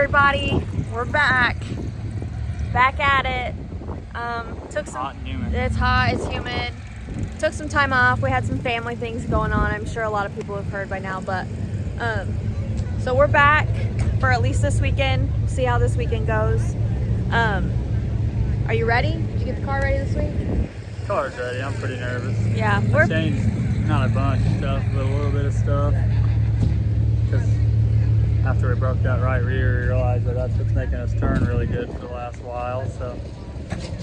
everybody? We're back at it. Took some. Hot and humid. It's hot. It's humid. Took some time off. We had some family things going on. I'm sure a lot of people have heard by now, but so we're back for at least this weekend. See how this weekend goes. Are you ready? Did you get the car ready this week? Car's ready. I'm pretty nervous. Yeah, I changed not a bunch of stuff, but a little bit of stuff. Because after we broke that right rear, we realized that that's what's making us turn really good for the last while. So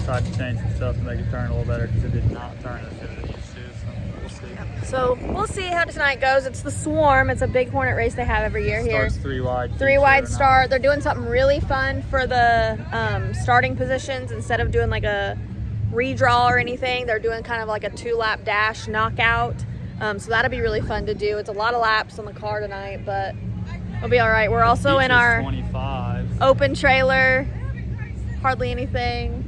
tried to change some stuff to make it turn a little better because it did not turn as good as it used to. So we'll see. So we'll see how tonight goes. It's the Swarm. It's a big Hornet race they have every year here. Starts 3 wide. 3 wide start. They're doing something really fun for the starting positions. Instead of doing like a redraw or anything, they're doing kind of like a 2-lap dash knockout. So that'll be really fun to do. It's a lot of laps on the car tonight, but it'll be all right. We're also in our 25. open trailer. Hardly anything.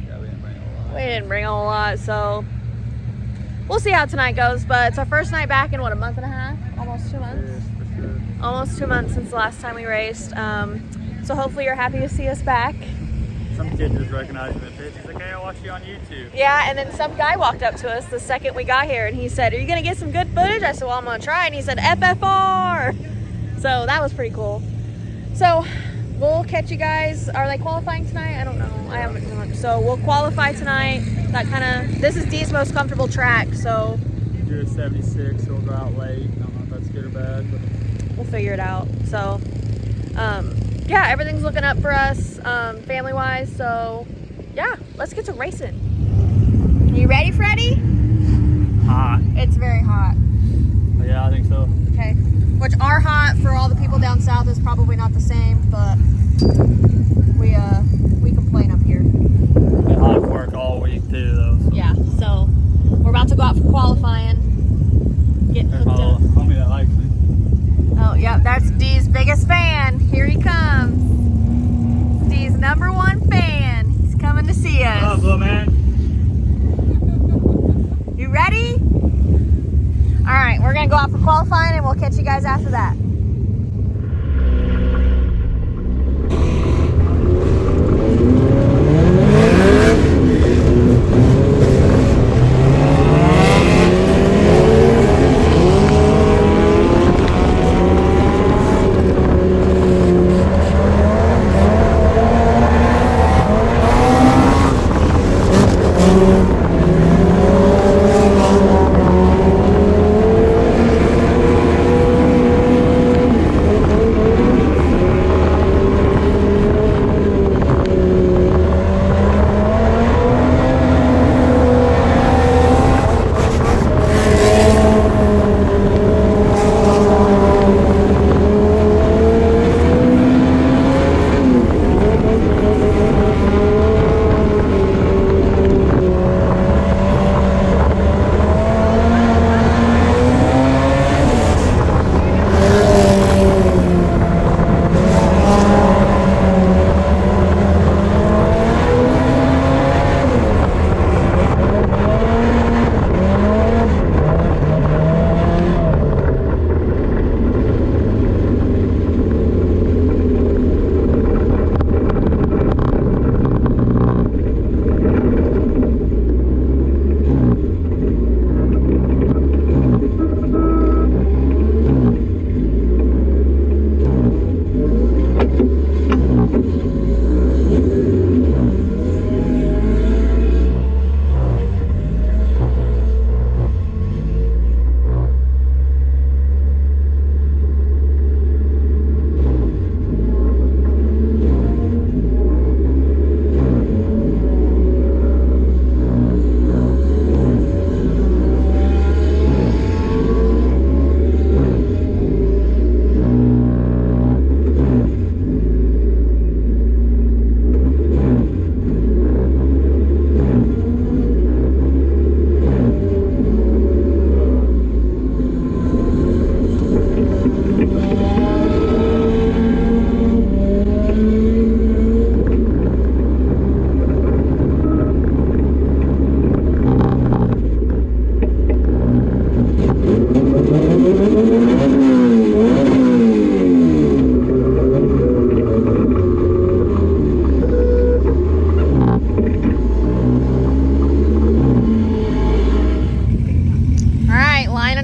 Yeah, we didn't bring a lot. We didn't bring a whole lot, so we'll see how tonight goes. But it's our first night back in what, a month and a half? Almost 2 months. Yes, for sure. Almost 2 months since the last time we raced. So hopefully you're happy to see us back. Some kid just recognized me in the pitch. He's like, hey, I watch you on YouTube. Yeah, and then some guy walked up to us the second we got here and he said, are you gonna get some good footage? I said, well, I'm gonna try. And he said, FFR. So that was pretty cool. So we'll catch you guys. Are they qualifying tonight? I don't know. I haven't. So we'll qualify tonight. That kind of, this is Dee's most comfortable track, so. You're a 76, so we'll go out late. I don't know if that's good or bad, but we'll figure it out. So, yeah, everything's looking up for us, family-wise. So, yeah, let's get to racing. You ready, Freddie? hot. It's very hot. But yeah, I think so. Okay. Which our hot for all the people down south is probably not the same, but we complain up here. Been hot at work all week too, though. So. Yeah. So we're about to go out for qualifying. Get There's hooked my up. little homie that likes me. Oh, yeah, that's Dee's biggest fan. Here he comes. Dee's #1 fan. He's coming to see us. What's up, little man? You ready? All right, we're gonna go out for qualifying and we'll catch you guys after that.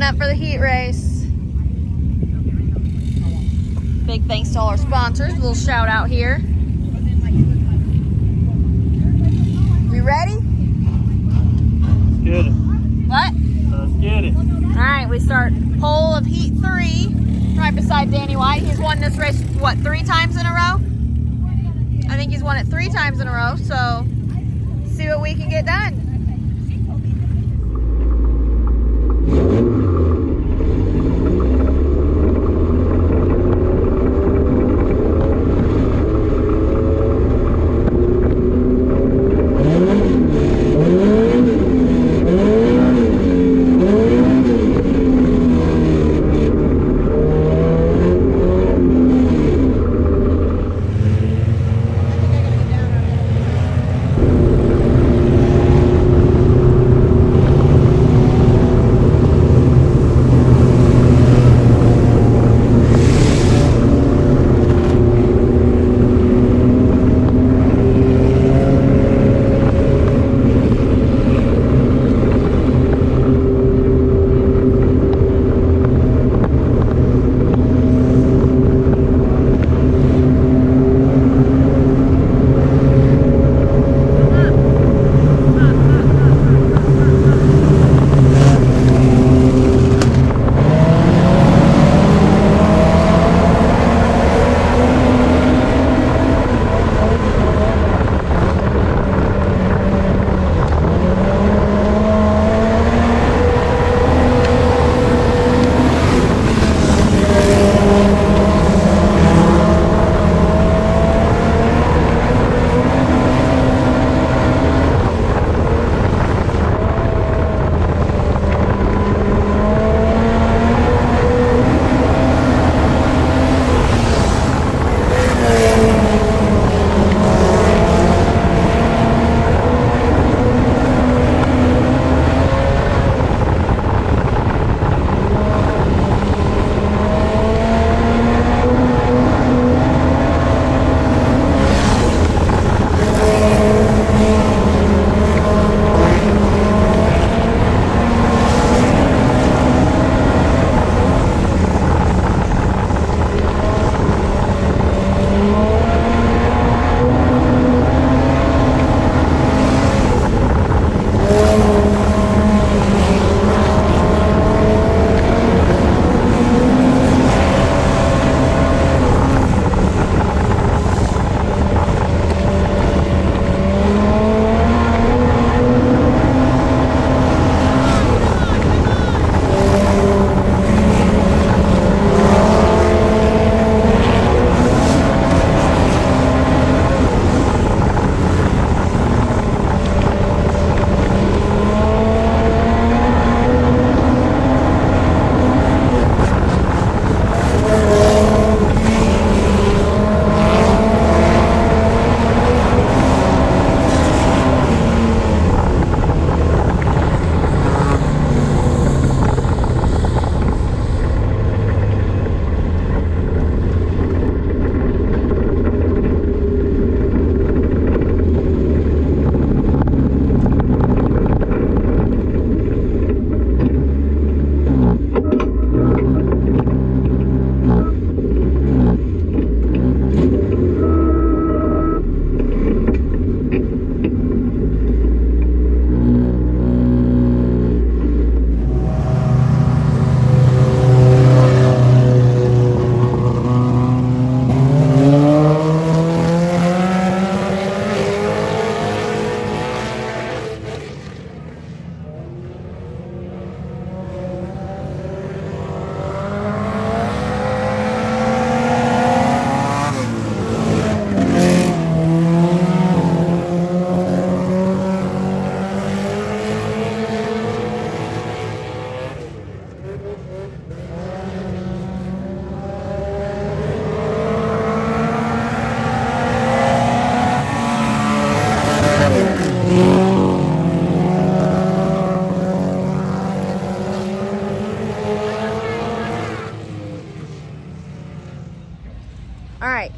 up for the heat race. Big thanks to all our sponsors. A little shout out here. You ready? Let's get it. What? Let's get it. All right, we start pole of heat 3, right beside Danny White. He's won this race, what, 3 times in a row? I think he's won it 3 times in a row, so see what we can get done.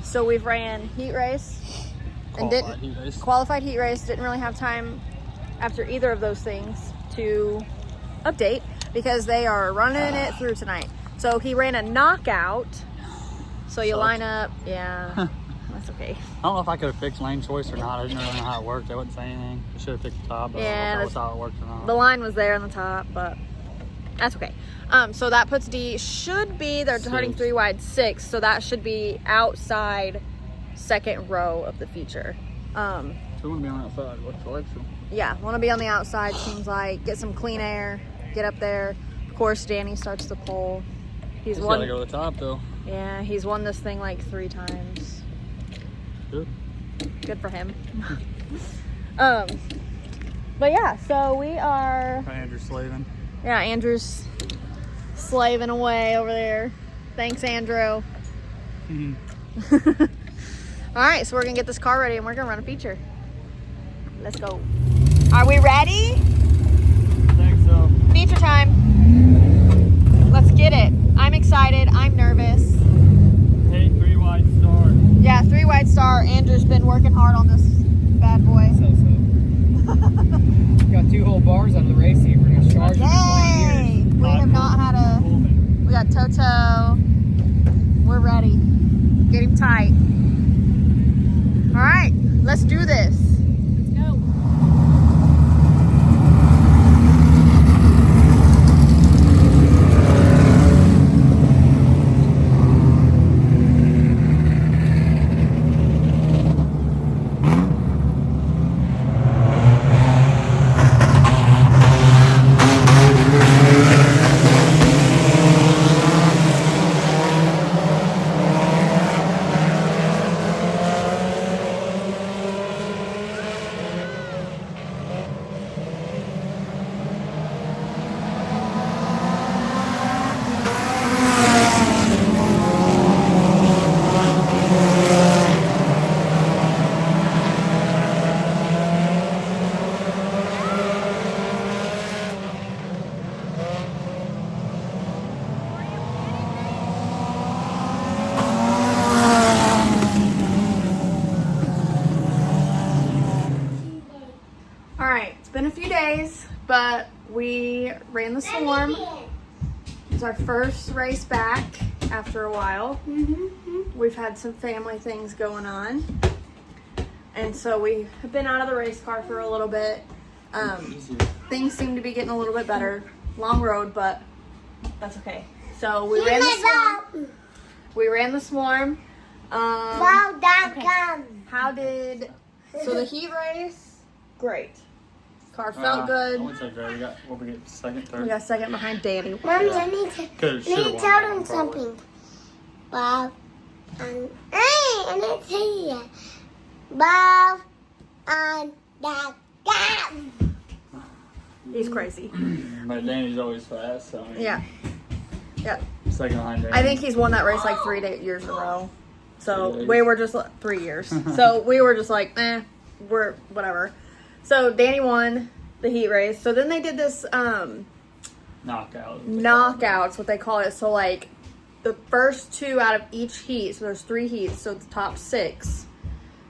So we've ran heat race and qualified heat race. Didn't really have time after either of those things to update. because they are running it through tonight. So he ran a knockout. So you line up. Yeah, that's okay. I don't know if I could have picked lane choice or not. I didn't really know how it worked. They wouldn't say anything. I should have picked the top. But I don't know if how it worked or not. The line was there on the top, but that's okay. So that puts D, should be, they're starting 3 wide 6. So that should be outside second row of the feature. So we want to be on the outside. Looks like so. Yeah, want to be on the outside, seems like. Get some clean air, get up there. Of course, Danny starts the pole. He's got to go to the top, though. Yeah, he's won this thing like 3 times. Good for him. But yeah, so we are... Andrew's slaving. Yeah, Andrew's slaving away over there. Thanks, Andrew. All right, so we're going to get this car ready and we're going to run a feature. Let's go. Are we ready? I think so. Feature time. Let's get it. I'm excited. I'm nervous. Hey, 3 wide start. Yeah, 3 wide star. Andrew's been working hard on this bad boy. Got 2 whole bars on the race here for this charge. Yay! We have not had a... We got Toto. We're ready. Get him tight. All right, let's do this. Let's go. Been a few days, but we ran the Swarm. It's our first race back after a while. We've had some family things going on, and so we have been out of the race car for a little bit. Things seem to be getting a little bit better. Long road, but that's okay. So we ran the Swarm. We ran the Swarm. Okay. How did, so the heat race, great. Car felt good. I would say great. We get second, third. We got second behind Danny. Mommy, I need to tell them something. Bob, and I need to tell you. Bob, and Dad. He's crazy. But Danny's always fast, so I mean, yeah. Second behind Danny. I think he's won that race like 3 years in a row. So we were just 3 years. So we were just like, we're whatever. So Danny won the heat race. So then they did this knockouts, what they call it. So like the first 2 out of each heat. So there's 3 heats. So the top 6,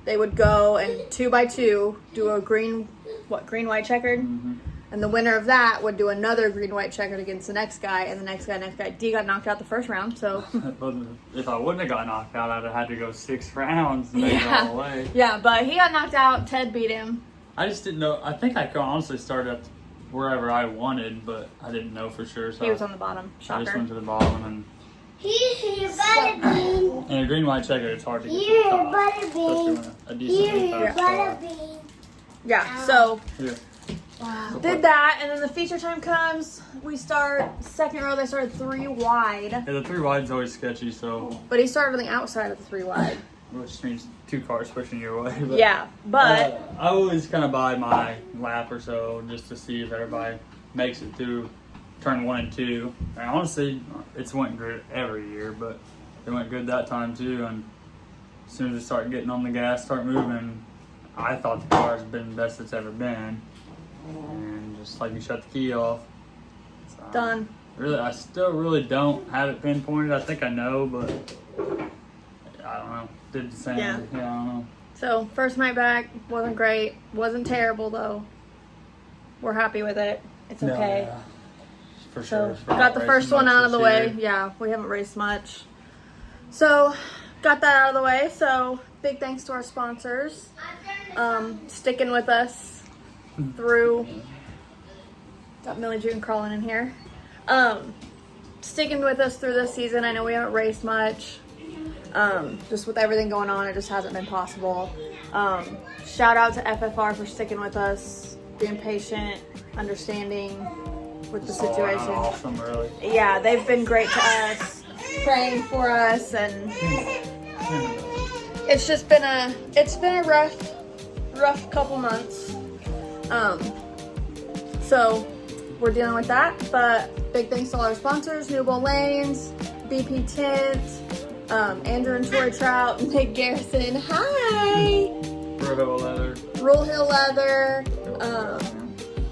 they would go and 2 by 2 do a green white checkered. And the winner of that would do another green white checkered against the next guy, and the next guy. D got knocked out the first round, so. But if I wouldn't have got knocked out, I'd have had to go 6 rounds to make it all the way. Yeah, but he got knocked out. Ted beat him. I just didn't know. I think I could honestly start at wherever I wanted, but I didn't know for sure. So he was on the bottom. Shocker. I just went to the bottom and. Here, Butterbean. And a green white checker, it's hard to get Here, to the top. Butterbean. A decent Butterbean. Yeah, so. Here. Did that, and then the feature time comes. We start second row. They started 3 wide. Yeah, the 3 wide's always sketchy, so. But he started on the outside of the 3 wide. Which means 2 cars pushing your way. But, yeah, but I always kind of buy my lap or so just to see if everybody makes it through turn 1 and 2. And honestly, it's went good every year, but it went good that time too. And as soon as we start getting on the gas, start moving, I thought the car's been the best it's ever been. And just like you shut the key off. So, done. Really, I still really don't have it pinpointed. I think I know, but I don't know. Did the same. Yeah. I don't know. So first night back wasn't great. Wasn't terrible though. We're happy with it. It's okay. Yeah. For So sure. got the first one out of the way. Yeah, we haven't raced much. So got that out of the way. So big thanks to our sponsors, sticking with us through. Got Millie June crawling in here. Sticking with us through this season. I know we haven't raced much. Just with everything going on, it just hasn't been possible. Shout out to FFR for sticking with us, being patient, understanding with the situation. Awesome, really. Yeah, they've been great to us, praying for us, and it's just been a rough couple months. So we're dealing with that, but big thanks to all our sponsors: Newbold Lanes, BP Tints, Andrew and Troy Trout, Nick Garrison. Hi. Rule Hill Leather.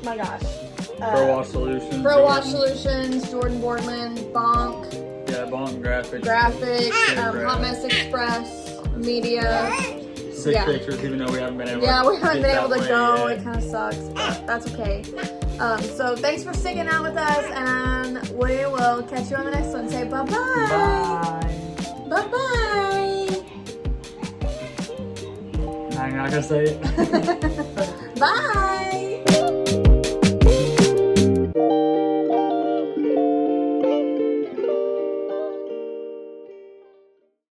My gosh. Pro Wash Solutions. Pro Wash Solutions, Jordan Boardman, Bonk. Yeah, Bonk Graphics. Hot Mess Express, Media. Sick pictures, even though we haven't been able to we haven't been able to go. yet. It kind of sucks, but that's okay. So thanks for sticking out with us, and we will catch you on the next one. Say bye-bye. Bye. Bye-bye. I'm not going to say it. Bye.